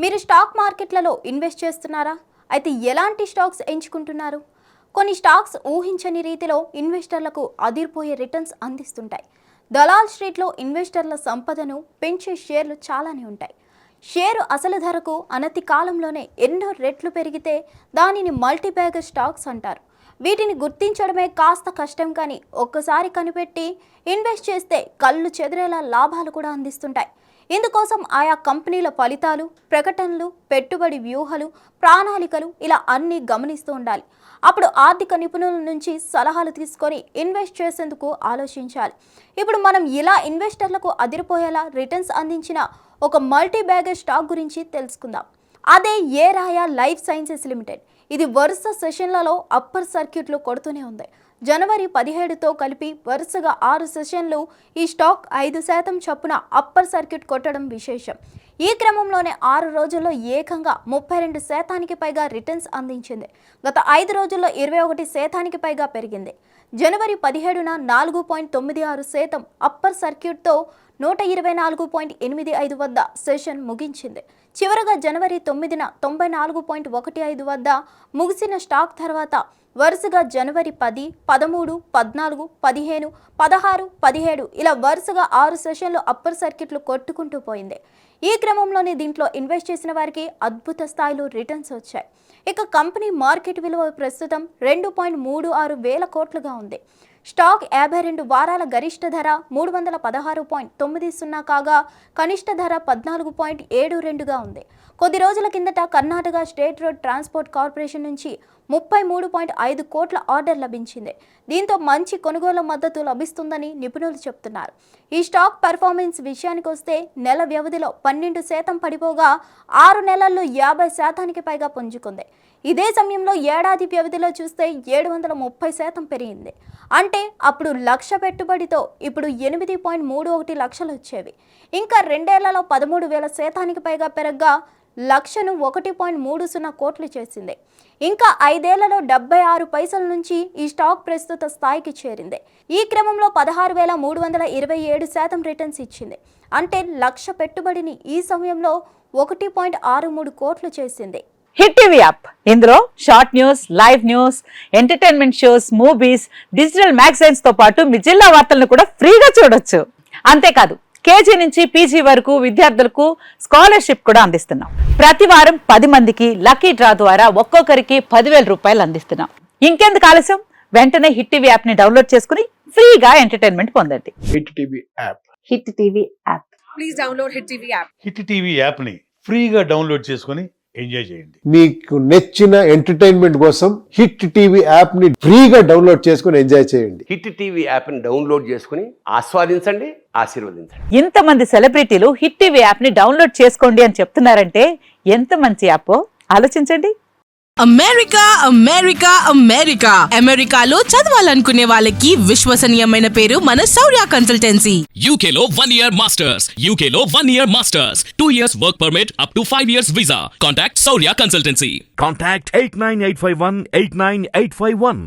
మీరు స్టాక్ మార్కెట్లలో ఇన్వెస్ట్ చేస్తున్నారా? అయితే ఎలాంటి స్టాక్స్ ఎంచుకుంటున్నారు? కొన్ని స్టాక్స్ ఊహించని రీతిలో ఇన్వెస్టర్లకు అదిరిపోయే రిటర్న్స్ అందిస్తుంటాయి. దలాల్ స్ట్రీట్లో ఇన్వెస్టర్ల సంపదను పెంచే షేర్లు చాలానే ఉంటాయి. షేరు అసలు ధరకు అనతి కాలంలోనే ఎన్నో రెట్లు పెరిగితే దానిని మల్టీబ్యాగర్ స్టాక్స్ అంటారు. వీటిని గుర్తించడమే కాస్త కష్టం, కానీ ఒక్కసారి కనిపెట్టి ఇన్వెస్ట్ చేస్తే కళ్ళు చెదిరేలా లాభాలు కూడా అందిస్తుంటాయి. ఇందుకోసం ఆయా కంపెనీల ఫలితాలు, ప్రకటనలు, పెట్టుబడి వ్యూహాలు, ప్రణాళికలు ఇలా అన్నీ గమనిస్తూ ఉండాలి. అప్పుడు ఆర్థిక నిపుణుల నుంచి సలహాలు తీసుకొని ఇన్వెస్ట్ చేసేందుకు ఆలోచించాలి. ఇప్పుడు మనం ఇలా ఇన్వెస్టర్లకు అదిరిపోయేలా రిటర్న్స్ అందించిన ఒక మల్టీ బ్యాగర్ స్టాక్ గురించి తెలుసుకుందాం. అదే ఏరాయా లైఫ్ సైన్సెస్ లిమిటెడ్. ఇది వరుస సెషన్లలో అప్పర్ సర్క్యూట్లు కొడుతూనే ఉంది. జనవరి 17తో కలిపి వరుసగా 6 సెషన్లు ఈ స్టాక్ 5% చొప్పున అప్పర్ సర్క్యూట్ కొట్టడం విశేషం. ఈ క్రమంలోనే 6 రోజుల్లో ఏకంగా 32% పైగా రిటర్న్స్ అందించింది. గత 5 రోజుల్లో 21% పైగా పెరిగింది. జనవరి 17న 4.96% అప్పర్ సర్క్యూట్తో 124.85 వద్ద సెషన్ ముగించింది. చివరగా జనవరి 9న 94.15 వద్ద ముగిసిన స్టాక్ తర్వాత వరుసగా జనవరి 10, 13, 14, 15, 16, 17 ఇలా వరుసగా 6 సెషన్లు అప్పర్ సర్క్యూట్లు కొట్టుకుంటూ పోయింది. ఈ క్రమంలోనే దీంట్లో ఇన్వెస్ట్ చేసిన వారికి అద్భుత స్థాయిలో రిటర్న్స్ వచ్చాయి. ఇక కంపెనీ మార్కెట్ విలువ ప్రస్తుతం 2.36 వేల కోట్లుగా ఉంది. స్టాక్ 52 వారాల గరిష్ట ధర 316.90 కాగా కనిష్ట ధర 14.72గా ఉంది. కొద్ది రోజుల కిందట Karnataka state road transport corporation నుంచి 33.5 కోట్ల ఆర్డర్ లభించింది. దీంతో మంచి కొనుగోలు మద్దతు లభిస్తుందని నిపుణులు చెబుతున్నారు. ఈ స్టాక్ పెర్ఫార్మెన్స్ విషయానికి వస్తే నెల వ్యవధిలో 12% పడిపోగా 6 నెలల్లో 50% పైగా పుంజుకుంది. ఇదే సమయంలో ఏడాది వ్యవధిలో చూస్తే 730% పెరిగింది. అంటే అప్పుడు 1,00,000 పెట్టుబడితో ఇప్పుడు 8.31 లక్షలు వచ్చేవి. ఇంకా 2 ఏళ్లలో 13,000% పైగా పెరగ్గా 1,00,000ను 1.30 కోట్లు చేసింది. ఇంకా 5 ఏళ్లలో 76 పైసల నుంచి ఈ స్టాక్ ప్రస్తుత స్థాయికి చేరింది. ఈ క్రమంలో 16,327% రిటర్న్స్ ఇచ్చింది. అంటే 1,00,000 పెట్టుబడిని ఈ సమయంలో 1.63 కోట్లు చేసింది. హిట్ టీవీ యాప్, ఇందులో short news, live news, entertainment shows, movies, digital magazines తో పాటు మీ జిల్లా వార్తలను కూడా ఫ్రీగా చూడొచ్చు. అంతేకాదు కేజీ నుంచి పీజీ వరకు విద్యార్థులకు స్కాలర్షిప్ కూడా అందిస్తున్నాం. ప్రతి వారం 10 మందికి లక్కీ డ్రా ద్వారా ఒక్కొక్కరికి 10,000 రూపాయలు అందిస్తున్నాం. ఇంకెందుకు ఆలస్యం, వెంటనే హిట్ టీవీ యాప్ ని డౌన్లోడ్ చేసుకుని ఫ్రీగా ఎంటర్టైన్మెంట్ పొందండి. Hit TV app. Hit TV app. Please download hit TV app. Hit TV app ని ఫ్రీగా డౌన్లోడ్ చేసుకుని ఎంజాయ్ చేయండి. మీకు నచ్చిన ఎంటర్టైన్మెంట్ కోసం హిట్ టీవీ యాప్ ని ఫ్రీగా డౌన్లోడ్ చేసుకుని ఎంజాయ్ చేయండి. హిట్ టీవీ యాప్ ని డౌన్లోడ్ చేసుకుని ఆస్వాదించండి, ఆశీర్వదించండి. ఇంతమంది సెలబ్రిటీలు హిట్ టీవీ యాప్ ని డౌన్లోడ్ చేసుకోండి అని చెప్తున్నారంటే ఎంత మంచి యాప్ ఆలోచించండి. అమెరికా అమెరికా అమెరికా అమెరికాలో చదవాలనుకునే వాళ్ళకి విశ్వసనీయమైన పేరు మన శౌర్య కన్సల్టెన్సీ. UK లో 1 year masters, UK లో 1 year masters, 2 years work permit up to 5 years visa. Contact Saurya Consultancy. Contact 89851 89851.